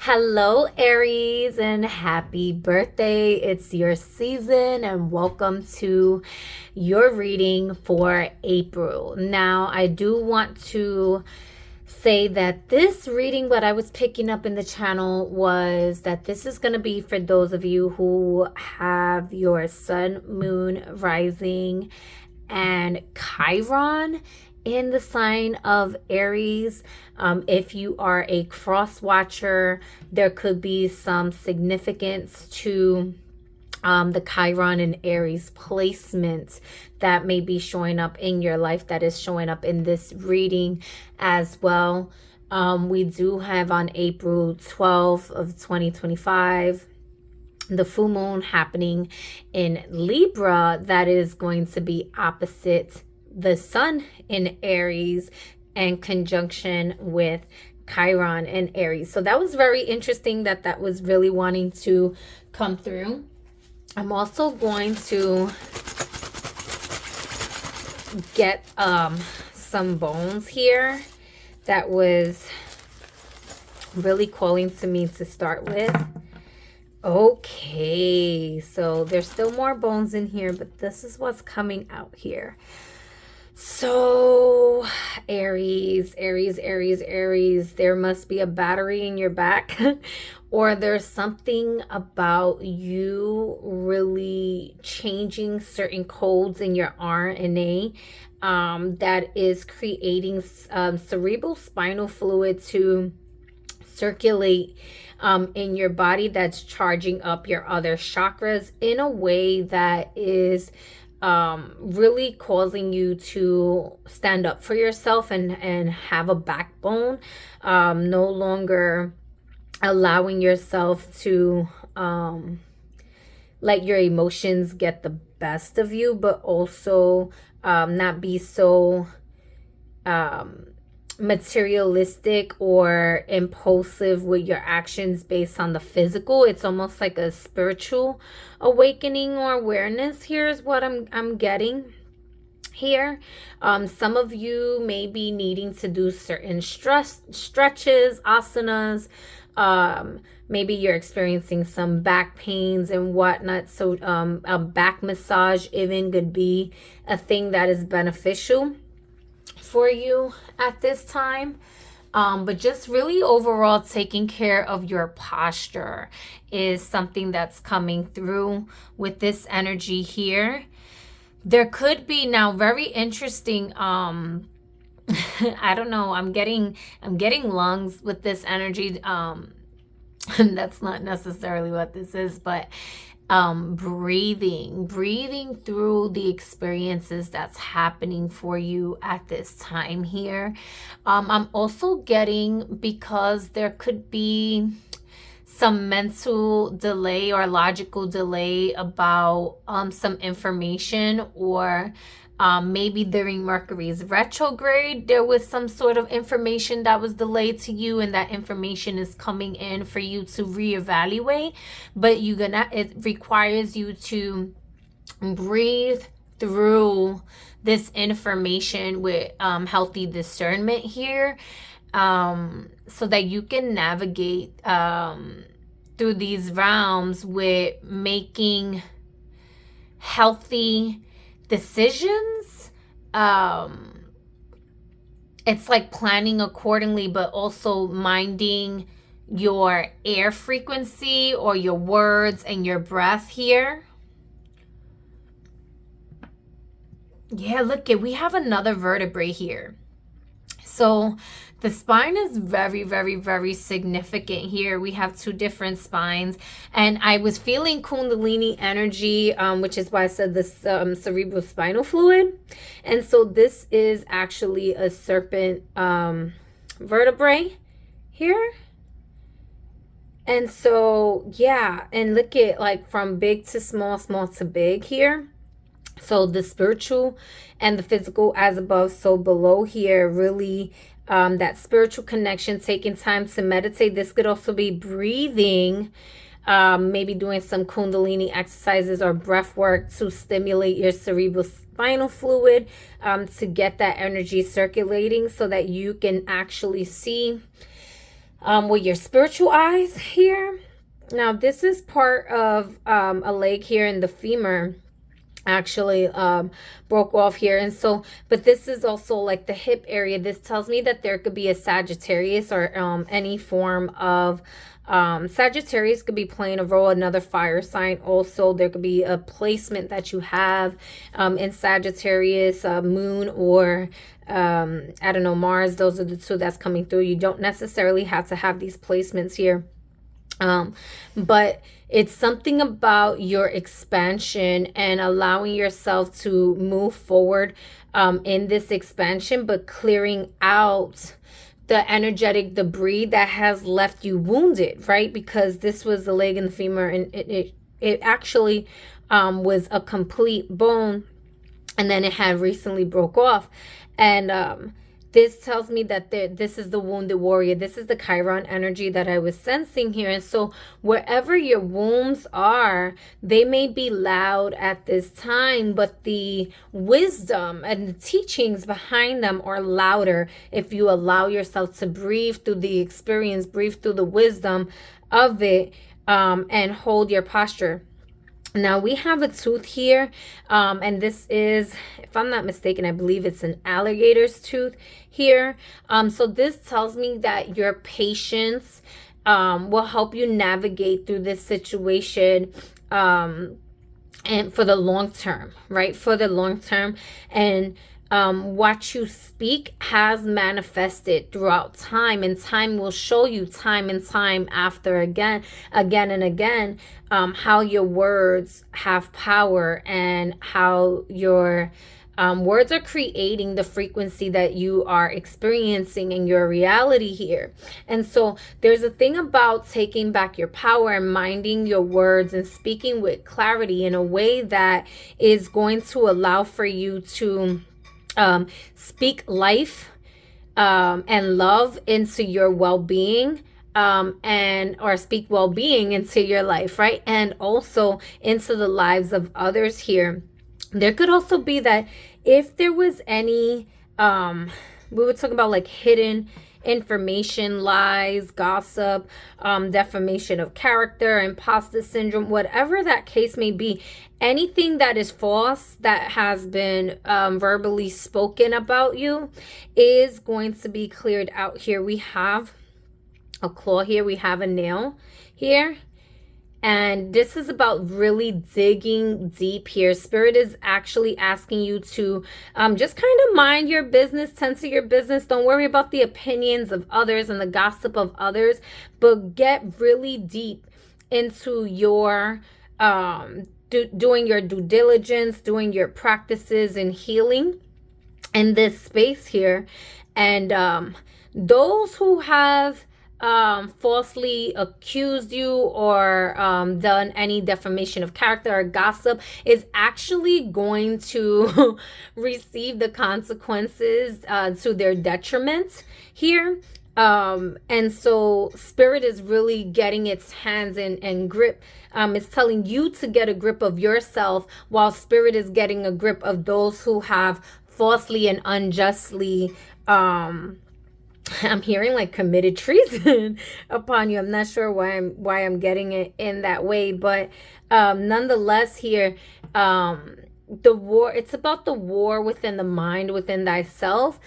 Hello, Aries, and happy birthday. It's your season, and welcome to your reading for April. Now, I do want to say that this reading, what I was picking up in the channel, was that this is going to be for those of you who have your sun, moon, rising, and Chiron in the sign of Aries. If you are a cross watcher, there could be some significance to the Chiron and Aries placement that may be showing up in your life, that is showing up in this reading as well. We do have on April 12th of 2025 the full moon happening in Libra that is going to be opposite the sun in Aries and conjunction with Chiron and Aries. So that was very interesting that was really wanting to come through. I'm also going to get some bones here that was really calling to me to start with. Okay, so there's still more bones in here, but this is what's coming out here. So Aries, there must be a battery in your back or there's something about you really changing certain codes in your RNA that is creating cerebral spinal fluid to circulate in your body, that's charging up your other chakras in a way that is really causing you to stand up for yourself and have a backbone, no longer allowing yourself to let your emotions get the best of you, but also not be so materialistic or impulsive with your actions based on the physical. It's almost like a spiritual awakening or awareness here is what I'm getting here. Some of you may be needing to do certain stretches, asanas. Maybe you're experiencing some back pains and whatnot. So a back massage even could be a thing that is beneficial for you at this time. But just really overall taking care of your posture is something that's coming through with this energy here. There could be now very interesting I don't know, I'm getting lungs with this energy. That's not necessarily what this is, but breathing through the experiences that's happening for you at this time here. I'm also getting, because there could be some mental delay or logical delay about some information, or maybe during Mercury's retrograde, there was some sort of information that was delayed to you, and that information is coming in for you to reevaluate. But it requires you to breathe through this information with healthy discernment here, so that you can navigate through these realms with making healthy decisions. It's like planning accordingly, but also minding your air frequency or your words and your breath here. Yeah, look it, we have another vertebrae here. So the spine is very significant here. We have two different spines, and I was feeling Kundalini energy, which is why I said this cerebral spinal fluid. And so this is actually a serpent vertebrae here. And so yeah, and look at, like, from big to small, small to big here. So the spiritual and the physical, as above so below here, really that spiritual connection, taking time to meditate. This could also be breathing, maybe doing some Kundalini exercises or breath work to stimulate your cerebral spinal fluid, to get that energy circulating so that you can actually see with your spiritual eyes here. Now, this is part of a leg here in the femur, actually broke off here. And so, but this is also like the hip area. This tells me that there could be a Sagittarius or any form of Sagittarius could be playing a role, another fire sign. Also, there could be a placement that you have in Sagittarius, moon, or I don't know, Mars. Those are the two that's coming through. You don't necessarily have to have these placements here. But it's something about your expansion and allowing yourself to move forward in this expansion, but clearing out the energetic debris that has left you wounded, right? Because this was the leg and the femur, and it actually was a complete bone, and then it had recently broke off. And this tells me that this is the wounded warrior. This is the Chiron energy that I was sensing here. And so wherever your wounds are, they may be loud at this time, but the wisdom and the teachings behind them are louder if you allow yourself to breathe through the experience, breathe through the wisdom of it, and hold your posture. Now we have a tooth here, and this is, if I'm not mistaken, I believe it's an alligator's tooth here. So this tells me that your patience will help you navigate through this situation, and for the long term, right? For the long term. And what you speak has manifested throughout time, and time will show you time and time after again and again, how your words have power and how your words are creating the frequency that you are experiencing in your reality here. And so there's a thing about taking back your power and minding your words and speaking with clarity in a way that is going to allow for you to speak life and love into your well-being, or speak well-being into your life, right? And also into the lives of others here. There could also be that if there was any, we would talk about like hidden information, lies, gossip, defamation of character, imposter syndrome, whatever that case may be, anything that is false that has been verbally spoken about you is going to be cleared out here. We have a claw here, we have a nail here. And this is about really digging deep here. Spirit is actually asking you to just kind of mind your business, tend to your business. Don't worry about the opinions of others and the gossip of others, but get really deep into your doing your due diligence, doing your practices and healing in this space here. And those who have falsely accused you or done any defamation of character or gossip is actually going to receive the consequences to their detriment here. And so Spirit is really getting its hands and grip. It's telling you to get a grip of yourself, while Spirit is getting a grip of those who have falsely and unjustly I'm hearing like committed treason upon you. I'm not sure why I'm getting it in that way, but nonetheless here, the war, it's about the war within the mind, within thyself,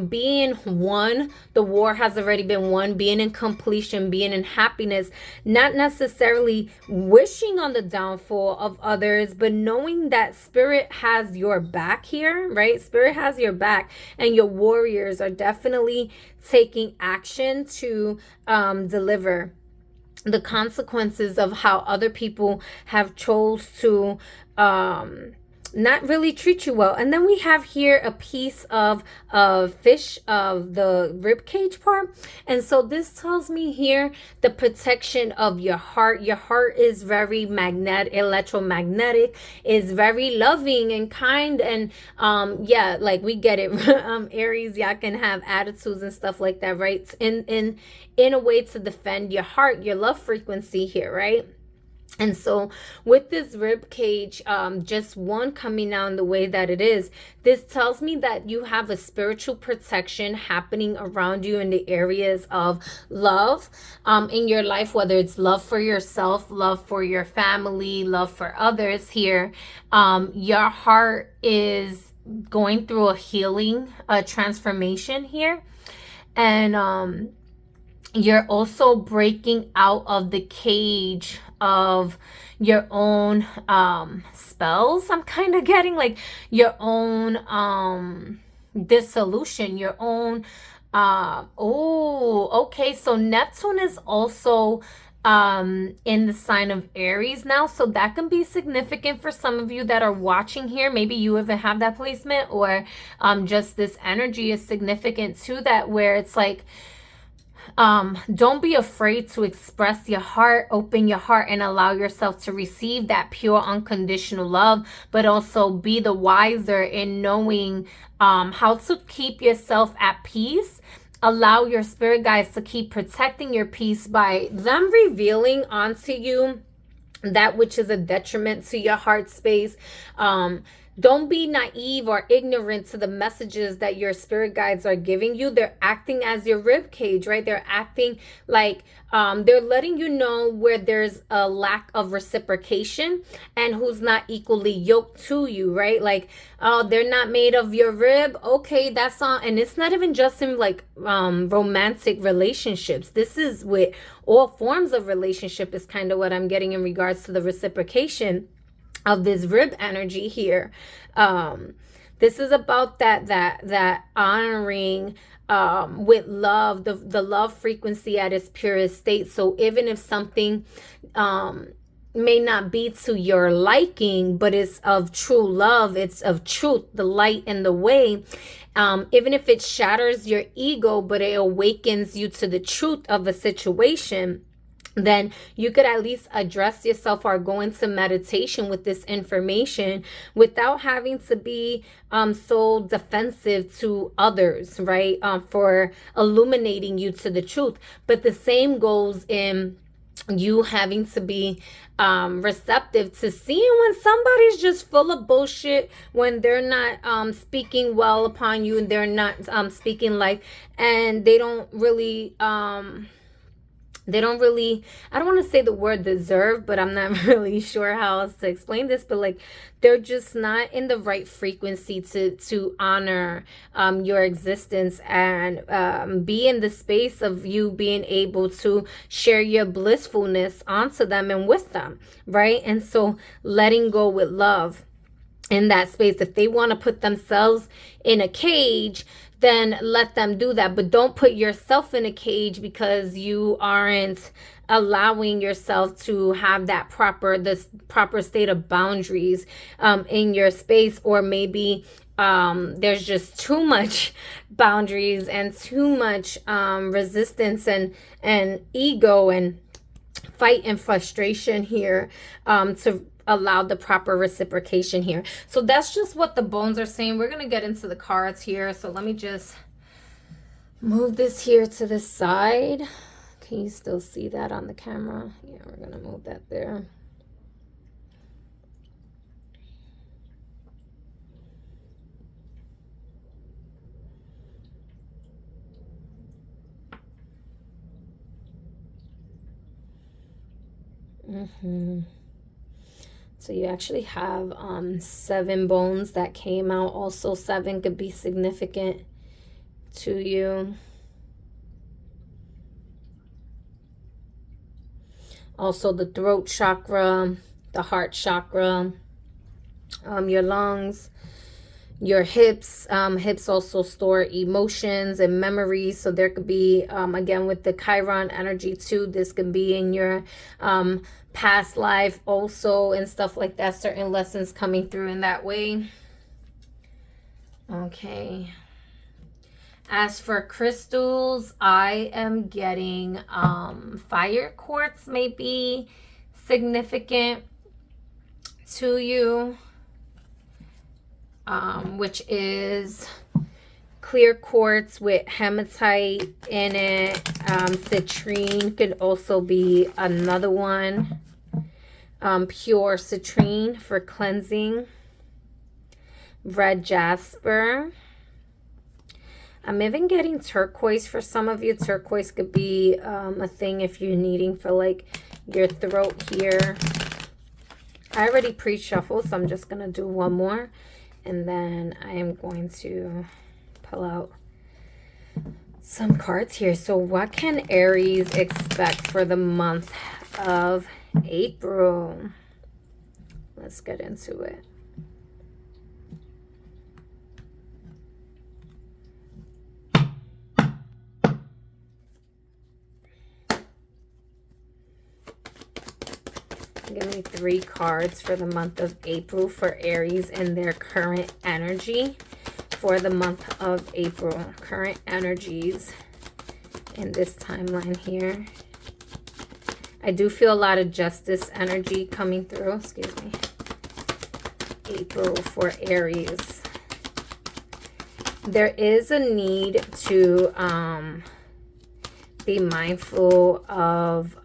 being one. The war has already been won, being in completion, being in happiness, not necessarily wishing on the downfall of others, but knowing that Spirit has your back here, right? Spirit has your back, and your warriors are definitely taking action to deliver the consequences of how other people have chose to not really treat you well. And then we have here a piece of fish of the rib cage part. And so this tells me here the protection of your heart. Your heart is very electromagnetic, is very loving and kind. And yeah, like we get it. Aries, y'all can have attitudes and stuff like that, right? In a way to defend your heart, your love frequency here, right? And so with this rib cage, just one coming out in the way that it is, this tells me that you have a spiritual protection happening around you in the areas of love in your life, whether it's love for yourself, love for your family, love for others here. Your heart is going through a healing, a transformation here. And you're also breaking out of the cage of your own spells. I'm kind of getting like your own dissolution, your own okay, so Neptune is also in the sign of Aries now, so that can be significant for some of you that are watching here. Maybe you even have that placement, or just this energy is significant to that, where it's like, don't be afraid to express your heart, open your heart, and allow yourself to receive that pure unconditional love, but also be the wiser in knowing how to keep yourself at peace. Allow your spirit guides to keep protecting your peace by them revealing onto you that which is a detriment to your heart space. Don't be naive or ignorant to the messages that your spirit guides are giving you. They're acting as your rib cage, right? They're acting like they're letting you know where there's a lack of reciprocation and who's not equally yoked to you, right? Like, oh, they're not made of your rib. Okay, that's on. And it's not even just in like romantic relationships. This is with all forms of relationship is kind of what I'm getting in regards to the reciprocation of this rib energy here. This is about that honoring with love, the love frequency at its purest state. So even if something may not be to your liking, but it's of true love, it's of truth, the light and the way, even if it shatters your ego, but it awakens you to the truth of a situation, then you could at least address yourself or go into meditation with this information without having to be so defensive to others, right? For illuminating you to the truth. But the same goes in you having to be receptive to seeing when somebody's just full of bullshit, when they're not speaking well upon you, and they're not speaking life, and they don't really I don't want to say the word deserve, but I'm not really sure how else to explain this, but like they're just not in the right frequency to honor your existence and be in the space of you being able to share your blissfulness onto them and with them, right? And so letting go with love in that space. If they want to put themselves in a cage, then let them do that. But don't put yourself in a cage because you aren't allowing yourself to have that proper state of boundaries in your space. Or maybe there's just too much boundaries and too much resistance and ego and fight and frustration here to allow the proper reciprocation here. So that's just what the bones are saying. We're going to get into the cards here. So let me just move this here to the side. Can you still see that on the camera? Yeah, we're going to move that there. So you actually have 7 bones that came out. Also 7 could be significant to you. Also the throat chakra, the heart chakra, your lungs, your hips. Hips also store emotions and memories. So there could be, again, with the Chiron energy too, this could be in your past life also and stuff like that. Certain lessons coming through in that way. Okay. As for crystals, I am getting fire quartz may be significant to you, which is clear quartz with hematite in it. Citrine could also be another one. pure citrine for cleansing, red jasper. I'm even getting turquoise for some of you. Turquoise could be a thing if you're needing for like your throat here. I already pre-shuffled, so I'm just going to do one more. And then I am going to pull out some cards here. So what can Aries expect for the month of April? Let's get into it. Give me 3 cards for the month of April for Aries and their current energy for the month of April. Current energies in this timeline here. I do feel a lot of justice energy coming through. Excuse me. April for Aries. There is a need to be mindful of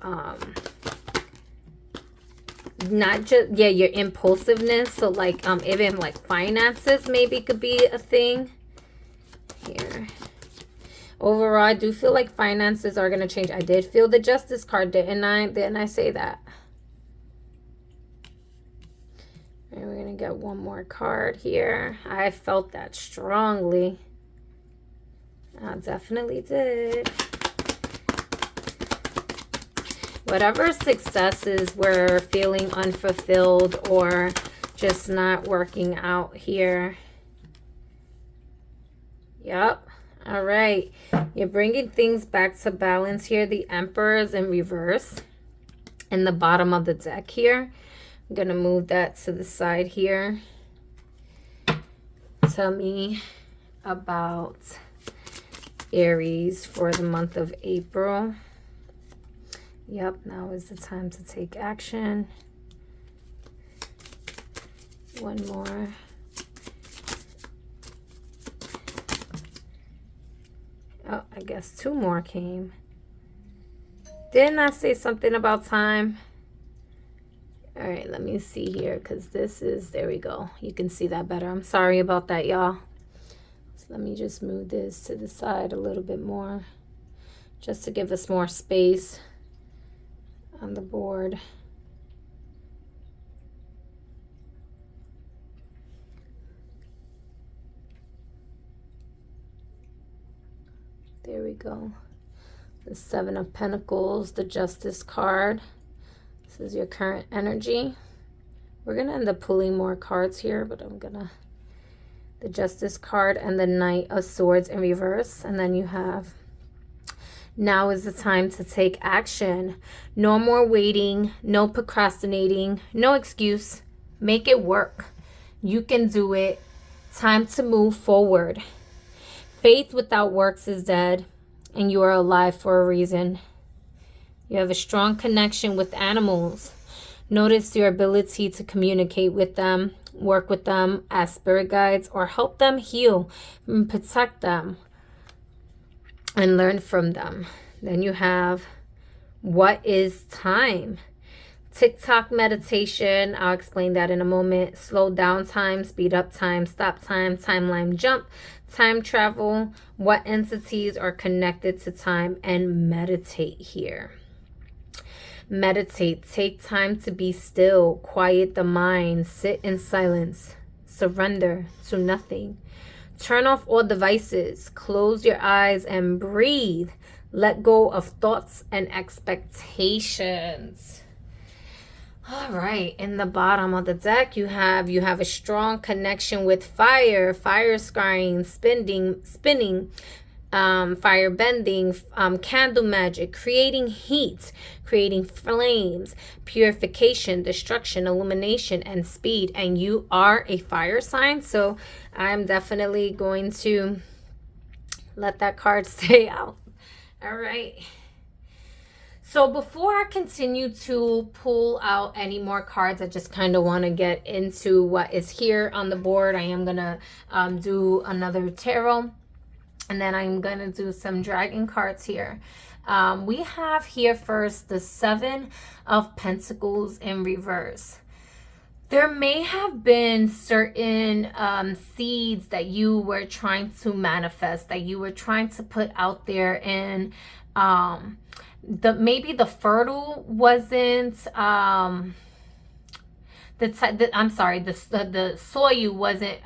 not just your impulsiveness. So like even like finances maybe could be a thing here. Overall, I do feel like finances are going to change. I did feel the Justice card, didn't I say that? And we're going to get one more card here. I felt that strongly. I definitely did. Whatever successes were feeling unfulfilled or just not working out here. Yep. All right. You're bringing things back to balance here. The Emperor is in reverse in the bottom of the deck here. I'm going to move that to the side here. Tell me about Aries for the month of April. Yep, now is the time to take action. One more. Oh, I guess 2 more came. Didn't I say something about time? All right, let me see here because this is, there we go. You can see that better. I'm sorry about that, y'all. So let me just move this to the side a little bit more just to give us more space on the board. There we go. The 7 of Pentacles, the Justice card. This is your current energy. We're going to end up pulling more cards here, but I'm going to... The Justice card and the Knight of Swords in reverse. And then you have... Now is the time to take action. No more waiting, no procrastinating, no excuse. Make it work. You can do it. Time to move forward. Faith without works is dead, and you are alive for a reason. You have a strong connection with animals. Notice your ability to communicate with them, work with them as spirit guides, or help them heal and protect them. And learn from them. Then you have what is time? TikTok meditation. I'll explain that in a moment. Slow down time, speed up time, stop time, timeline jump, time travel. What entities are connected to time? And meditate here. Meditate. Take time to be still. Quiet the mind. Sit in silence. Surrender to nothing. Turn off all devices. Close your eyes and breathe. Let go of thoughts and expectations. All right. In the bottom of the deck, you have a strong connection with fire. Fire scrying, spinning, fire bending, candle magic, creating heat, creating flames, purification, destruction, illumination, and speed. And you are a fire sign, so I'm definitely going to let that card stay out. All right. So before I continue to pull out any more cards, I just kind of want to get into what is here on the board. I am going to do another tarot. And then I'm going to do some dragon cards here. We have here first the Seven of Pentacles in reverse. There may have been certain seeds that you were trying to manifest, that you were trying to put out there, and maybe the fertile wasn't the soil wasn't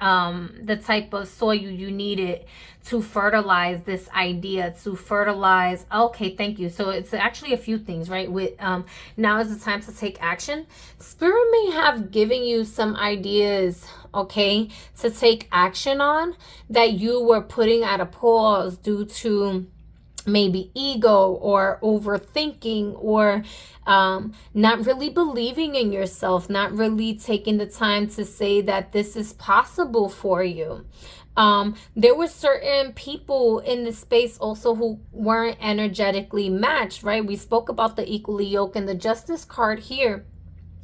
the type of soil you needed to fertilize this idea, to fertilize. Okay, thank you. So it's actually a few things, right? With now is the time to take action. Spirit may have given you some ideas, okay, to take action on that you were putting at a pause due to maybe ego or overthinking, or not really believing in yourself, not really taking the time to say that this is possible for you. There were certain people in the space also who weren't energetically matched, right? We spoke about the equally yoked, and the Justice card here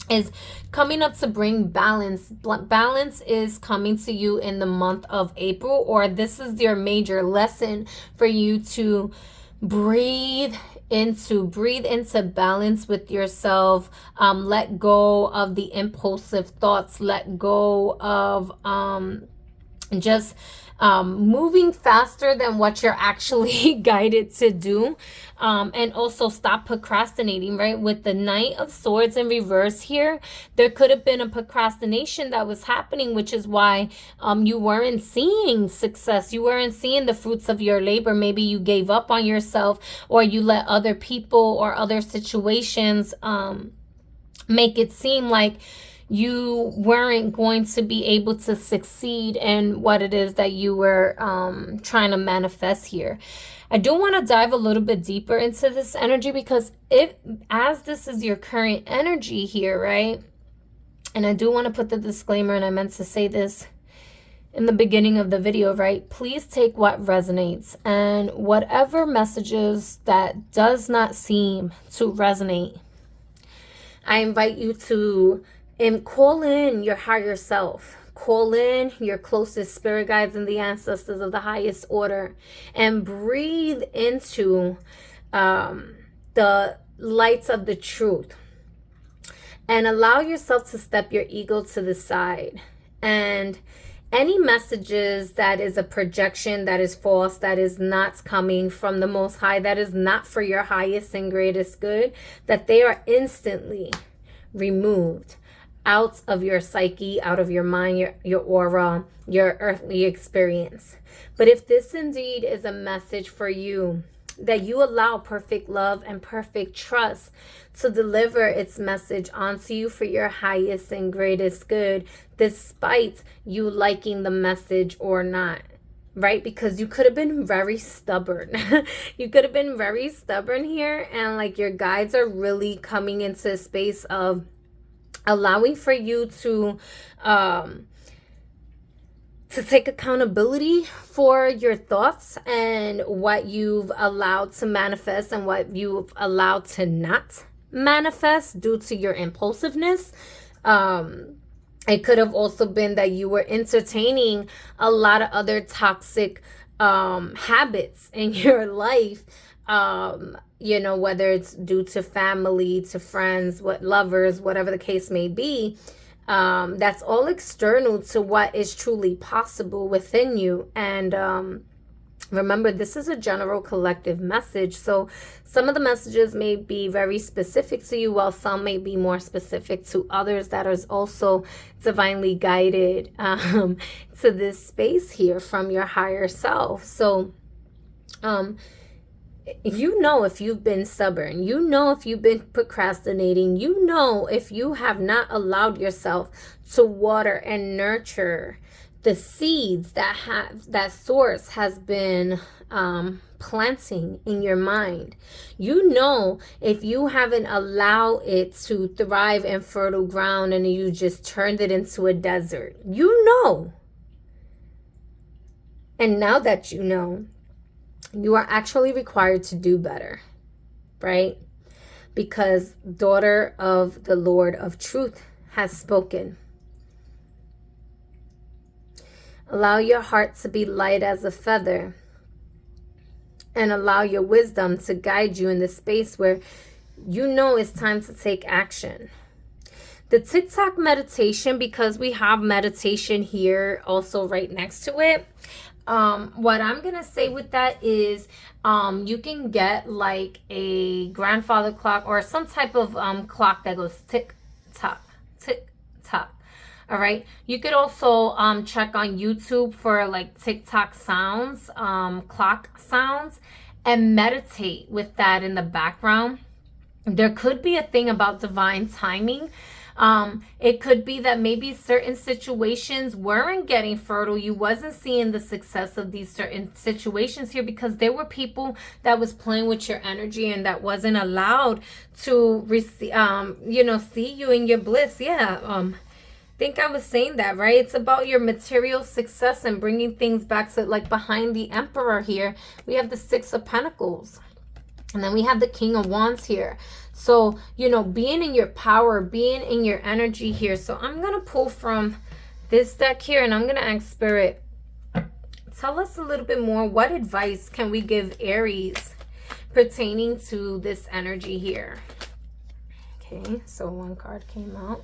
is coming up to bring balance. Balance is coming to you in the month of April, or this is your major lesson for you to breathe into balance with yourself. Let go of the impulsive thoughts, let go of just moving faster than what you're actually guided to do, and also stop procrastinating, right? With the Knight of Swords in reverse here, there could have been a procrastination that was happening, which is why you weren't seeing success, you weren't seeing the fruits of your labor. Maybe you gave up on yourself, or you let other people or other situations make it seem like you weren't going to be able to succeed in what it is that you were trying to manifest here. I do want to dive a little bit deeper into this energy, because as this is your current energy here, right? And I do want to put the disclaimer, and I meant to say this in the beginning of the video, right? Please take what resonates, and whatever messages that does not seem to resonate, I invite you to call in your higher self. Call in your closest spirit guides and the ancestors of the highest order, and breathe into the lights of the truth, and allow yourself to step your ego to the side. And any messages that is a projection, that is false, that is not coming from the Most High, that is not for your highest and greatest good, that they are instantly removed out of your psyche, out of your mind, your aura, your earthly experience. But if this indeed is a message for you, that you allow perfect love and perfect trust to deliver its message onto you for your highest and greatest good, despite you liking the message or not, right? Because you could have been very stubborn. You could have been very stubborn here, and like your guides are really coming into a space of allowing for you to take accountability for your thoughts and what you've allowed to manifest and what you've allowed to not manifest due to your impulsiveness. It could have also been that you were entertaining a lot of other toxic habits in your life, you know, whether it's due to family, to friends, lovers, whatever the case may be. That's all external to what is truly possible within you. And remember, this is a general collective message. So some of the messages may be very specific to you, while some may be more specific to others that is also divinely guided to this space here from your higher self. So you know if you've been stubborn, you know if you've been procrastinating, you know if you have not allowed yourself to water and nurture the seeds that source has been planting in your mind. You know if you haven't allowed it to thrive in fertile ground and you just turned it into a desert. You know. And now that you know, you are actually required to do better, right? Because daughter of the Lord of Truth has spoken. Allow your heart to be light as a feather and allow your wisdom to guide you in the space where you know it's time to take action. The TikTok meditation, because we have meditation here also right next to it, what I'm going to say with that is you can get like a grandfather clock or some type of clock that goes tick-tock, tick-tock. All right. You could also check on YouTube for like TikTok sounds, clock sounds, and meditate with that in the background. There could be a thing about divine timing. It could be that maybe certain situations weren't getting fertile. You wasn't seeing the success of these certain situations here because there were people that was playing with your energy and that wasn't allowed to receive, see you in your bliss. Yeah. Think I was saying that, right? It's about your material success and bringing things back to, like, behind the Emperor here. We have the Six of Pentacles. And then we have the King of Wands here. So, being in your power, being in your energy here. So I'm going to pull from this deck here and I'm going to ask Spirit, tell us a little bit more. What advice can we give Aries pertaining to this energy here? Okay, so one card came out.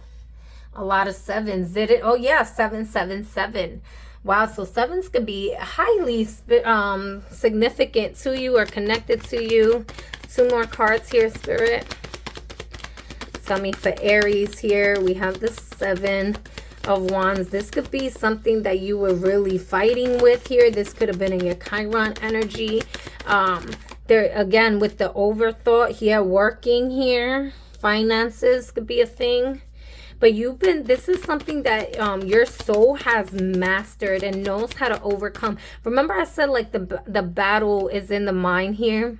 A lot of sevens. Did it? Oh, yeah, 777. Wow, so sevens could be highly significant to you or connected to you. Two more cards here, Spirit. Tell me for Aries here. We have the Seven of Wands. This could be something that you were really fighting with here. This could have been in your Chiron energy. There, again, with the overthought here, working here. Finances could be a thing. But this is something that your soul has mastered and knows how to overcome. Remember I said like the battle is in the mind here.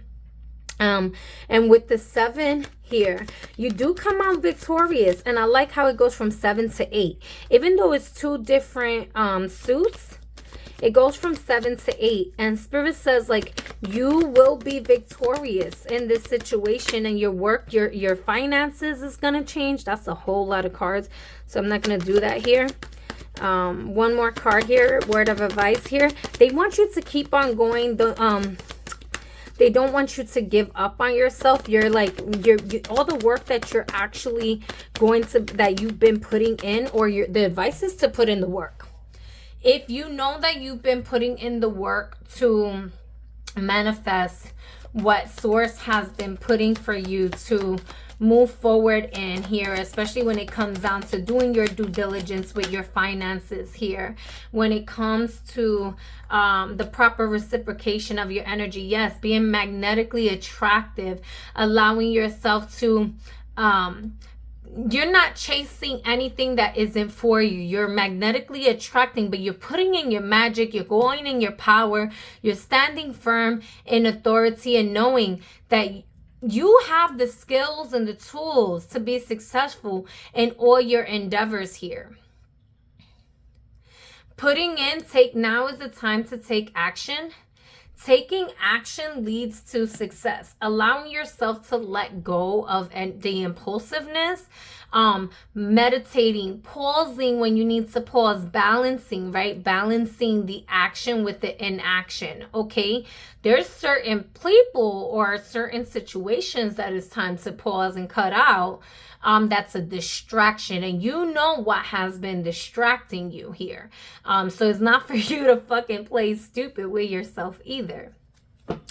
And with the 7 here, you do come out victorious. And I like how it goes from 7 to 8. Even though it's two different suits, it goes from 7 to 8. And Spirit says, like, you will be victorious in this situation. And your work, your finances is going to change. That's a whole lot of cards. So I'm not going to do that here. One more card here. Word of advice here. They want you to keep on going. They don't want you to give up on yourself. You're like, all the work that you're actually that you've been putting in, or the advice is to put in the work. If you know that you've been putting in the work to manifest what Source has been putting for you to move forward in here, especially when it comes down to doing your due diligence with your finances here, when it comes to the proper reciprocation of your energy, yes, being magnetically attractive, allowing yourself to you're not chasing anything that isn't for you. You're magnetically attracting, but you're putting in your magic. You're going in your power. You're standing firm in authority and knowing that you have the skills and the tools to be successful in all your endeavors here. Now is the time to take action. Taking action leads to success. Allowing yourself to let go of the impulsiveness, meditating, pausing when you need to pause, balancing, right? Balancing the action with the inaction, okay? There's certain people or certain situations that it's time to pause and cut out. That's a distraction, and you know what has been distracting you here. So it's not for you to fucking play stupid with yourself either.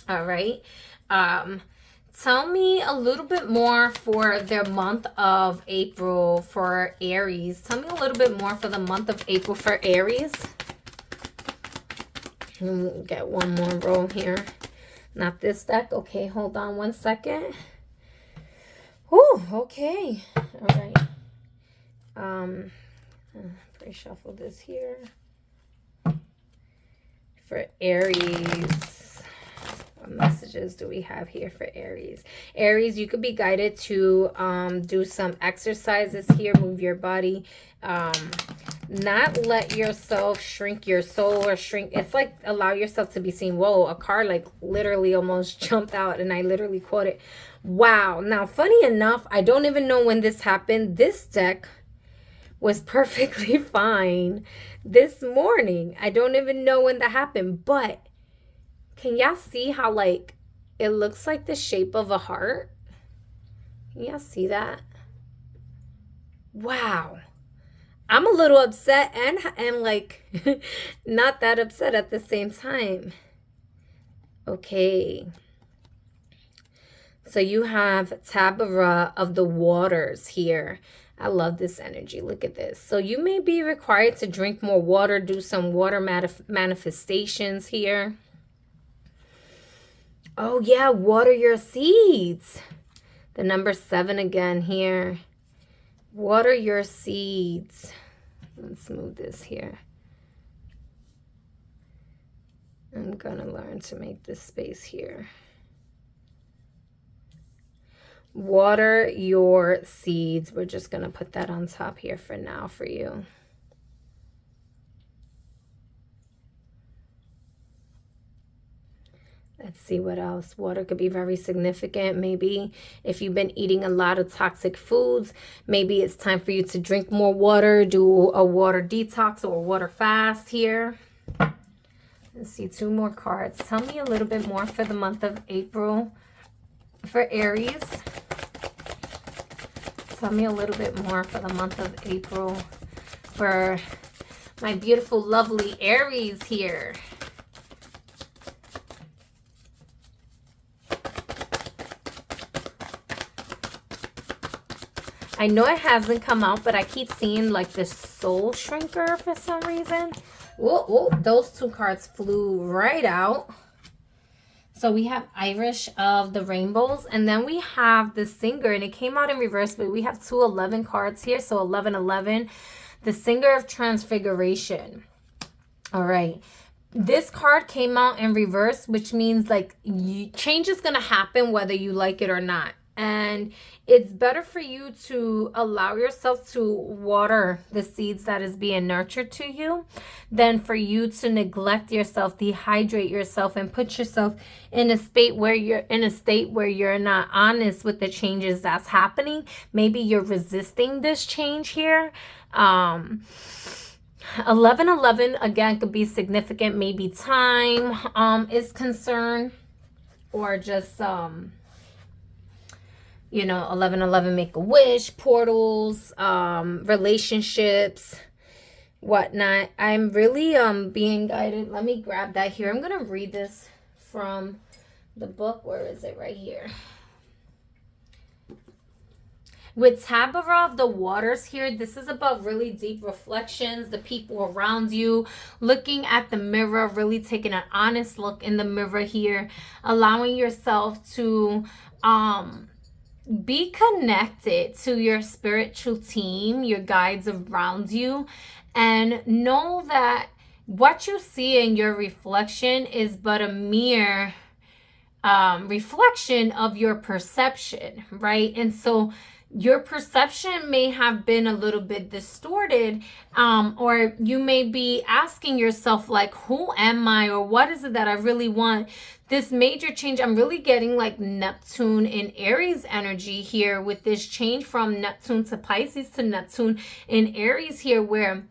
All right. Tell me a little bit more for the month of April for Aries. Tell me a little bit more for the month of April for Aries. We'll get one more roll here. Not this deck. Okay, hold on one second. Oh, okay. All right. Pre-shuffle this here. For Aries, what messages do we have here for Aries? Aries, you could be guided to do some exercises here. Move your body. Not let yourself shrink your soul or shrink. It's like allow yourself to be seen. Whoa, a car like literally almost jumped out and I literally caught it. Wow. Now, funny enough, I don't even know when this happened. This deck was perfectly fine this morning. I don't even know when that happened, but Can y'all see how like it looks like the shape of a heart? Can y'all see that? Wow. I'm a little upset and like not that upset at the same time. Okay. So you have Tabara of the waters here. I love this energy. Look at this. So you may be required to drink more water, do some water manifestations here. Oh yeah, water your seeds. The number 7 again here. Water your seeds. Let's move this here. I'm gonna learn to make this space here. Water your seeds. We're just gonna put that on top here for now for you. Let's see what else. Water could be very significant. Maybe if you've been eating a lot of toxic foods, maybe it's time for you to drink more water, do a water detox or a water fast here. Let's see, 2 more cards. Tell me a little bit more for the month of April for Aries. Tell me a little bit more for the month of April for my beautiful, lovely Aries here. I know it hasn't come out, but I keep seeing like this soul shrinker for some reason. Whoa, those 2 cards flew right out. So we have Irish of the Rainbows, and then we have the Singer, and it came out in reverse, but we have 2 11 cards here. So 1111, the Singer of Transfiguration. All right. This card came out in reverse, which means like change is going to happen whether you like it or not. And it's better for you to allow yourself to water the seeds that is being nurtured to you than for you to neglect yourself, dehydrate yourself, and put yourself in a state where you're not honest with the changes that's happening. Maybe you're resisting this change here. 1111 again could be significant. Maybe time is concerned, or just 1111 make a wish, portals, relationships, whatnot. I'm really being guided. Let me grab that here. I'm gonna read this from the book. Where is it? Right here. With Tabara of the waters here, this is about really deep reflections, the people around you, looking at the mirror, really taking an honest look in the mirror here, allowing yourself to be connected to your spiritual team, your guides around you, and know that what you see in your reflection is but a mere reflection of your perception, right? And so your perception may have been a little bit distorted, or you may be asking yourself like, who am I, or what is it that I really want? This major change, I'm really getting like Neptune in Aries energy here with this change from Neptune to Pisces to Neptune in Aries here, where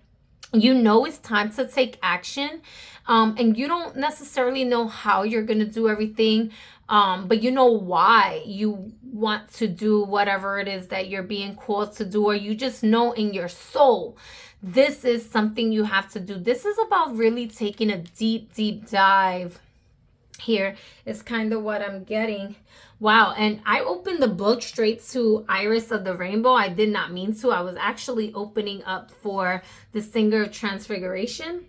you know it's time to take action, and you don't necessarily know how you're going to do everything, but you know why you want to do whatever it is that you're being called to do, or you just know in your soul this is something you have to do. This is about really taking a deep, deep dive. Here is kind of what I'm getting. Wow. And I opened the book straight to Iris of the Rainbow. I did not mean to. I was actually opening up for the Singer of Transfiguration.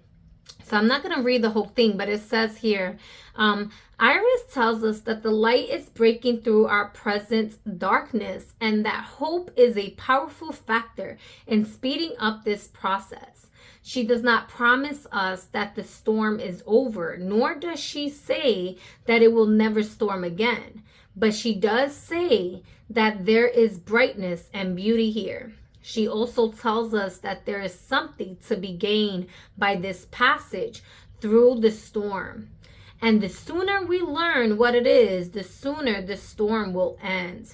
So I'm not going to read the whole thing, but it says here, Iris tells us that the light is breaking through our present darkness, and that hope is a powerful factor in speeding up this process. She does not promise us that the storm is over, nor does she say that it will never storm again. But she does say that there is brightness and beauty here. She also tells us that there is something to be gained by this passage through the storm. And the sooner we learn what it is, the sooner the storm will end.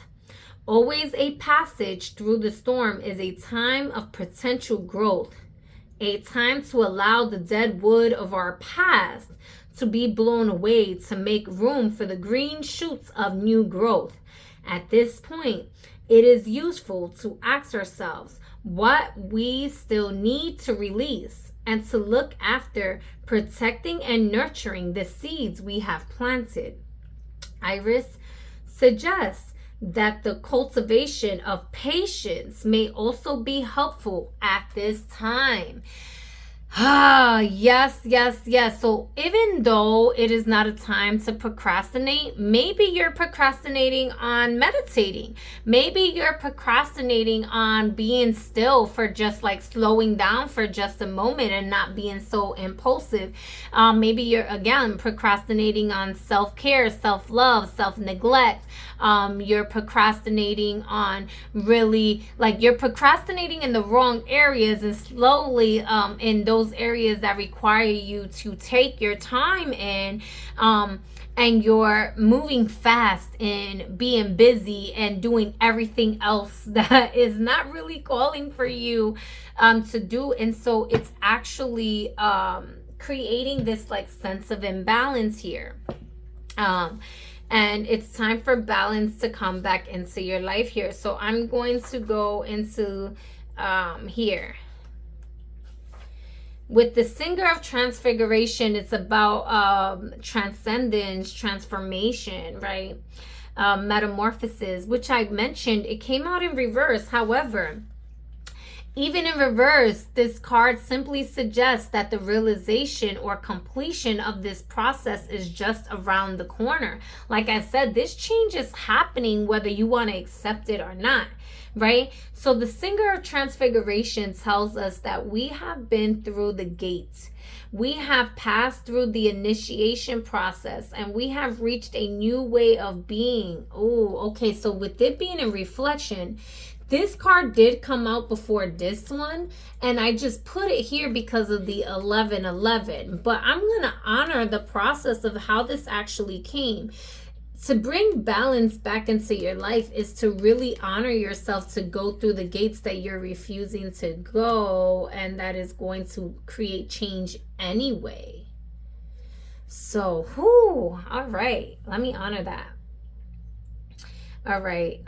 Always a passage through the storm is a time of potential growth. A time to allow the dead wood of our past to be blown away, to make room for the green shoots of new growth. At this point, it is useful to ask ourselves what we still need to release and to look after protecting and nurturing the seeds we have planted. Iris suggests that the cultivation of patience may also be helpful at this time. Yes. So even though it is not a time to procrastinate, maybe you're procrastinating on meditating. Maybe you're procrastinating on being still for just like slowing down for just a moment and not being so impulsive. Maybe you're again procrastinating on self-care, self-love, self-neglect. You're procrastinating on you're procrastinating in the wrong areas, and slowly in those areas that require you to take your time in, and you're moving fast and being busy and doing everything else that is not really calling for you to do. And so it's actually creating this like sense of imbalance here. And it's time for balance to come back into your life here. So I'm going to go into here. With the Singer of Transfiguration, it's about transcendence, transformation, right? Metamorphosis, which I mentioned, it came out in reverse. However, even in reverse, this card simply suggests that the realization or completion of this process is just around the corner. Like I said, this change is happening whether you want to accept it or not, right? So the Singer of Transfiguration tells us that we have been through the gate. We have passed through the initiation process and we have reached a new way of being. Oh, okay. So with it being in reflection, this card did come out before this one, and I just put it here because of the 1111. But I'm going to honor the process of how this actually came. To bring balance back into your life is to really honor yourself, to go through the gates that you're refusing to go, and that is going to create change anyway. So, all right. Let me honor that. All right.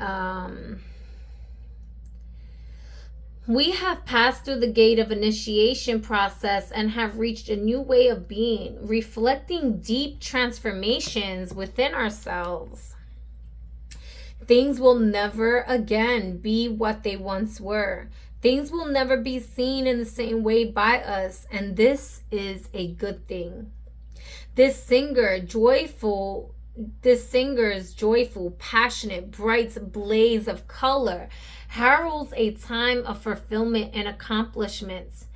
We have passed through the gate of initiation process and have reached a new way of being, reflecting deep transformations within ourselves. Things will never again be what they once were. Things will never be seen in the same way by us, and this is a good thing. This singer's joyful, passionate, bright blaze of color heralds a time of fulfillment and accomplishments.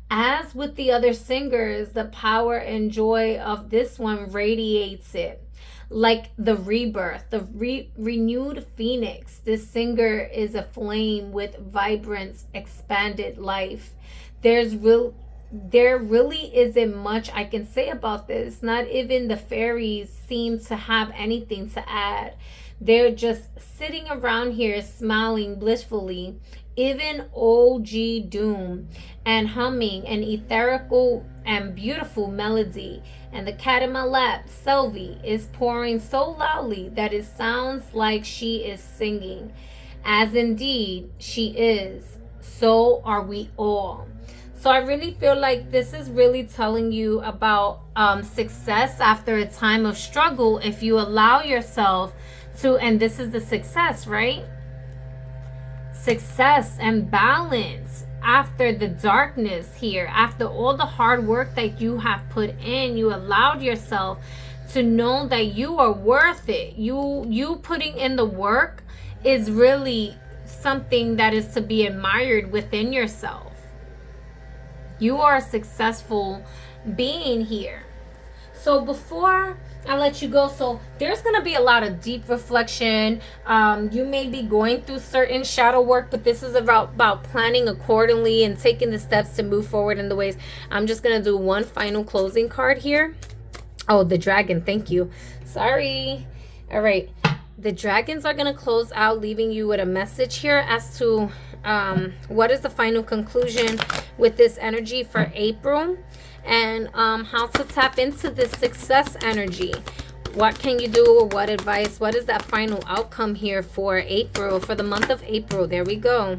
As with the other singers, the power and joy of this one radiates it. Like the rebirth, the renewed phoenix, this singer is aflame with vibrance, expanded life. There really isn't much I can say about this. Not even the fairies seem to have anything to add. They're just sitting around here smiling blissfully. Even OG Doom and humming an ethereal and beautiful melody. And the cat in my lap, Sylvie, is pouring so loudly that it sounds like she is singing. As indeed she is, so are we all. So I really feel like this is really telling you about success after a time of struggle if you allow yourself to, and this is the success, right? Success and balance after the darkness here, after all the hard work that you have put in, you allowed yourself to know that you are worth it. You putting in the work is really something that is to be admired within yourself. You are a successful being here. So before I let you go, so there's going to be a lot of deep reflection. You may be going through certain shadow work, but this is about planning accordingly and taking the steps to move forward in the ways. I'm just going to do one final closing card here. Oh, the dragon. Thank you. Sorry. All right. The dragons are going to close out, leaving you with a message here as to what is the final conclusion with this energy for April, and how to tap into this success energy. What can you do, or what advice? What is that final outcome here for April, for the month of April? There we go.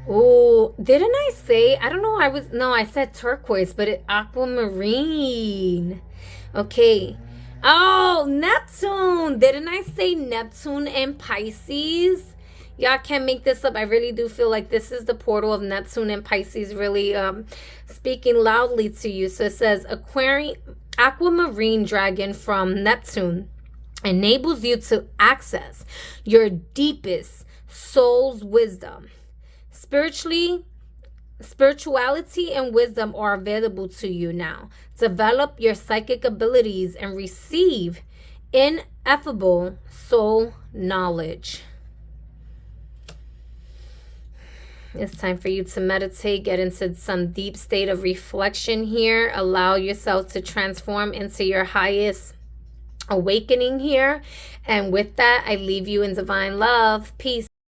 Oh, didn't I say? I don't know. I said turquoise, but aquamarine. Okay. Oh, Neptune. Didn't I say Neptune and Pisces? Y'all can't make this up. I really do feel like this is the portal of Neptune and Pisces really speaking loudly to you. So it says aquamarine dragon from Neptune enables you to access your deepest soul's wisdom. Spirituality and wisdom are available to you now. Develop your psychic abilities and receive ineffable soul knowledge. It's time for you to meditate, get into some deep state of reflection here. Allow yourself to transform into your highest awakening here. And with that, I leave you in divine love. Peace.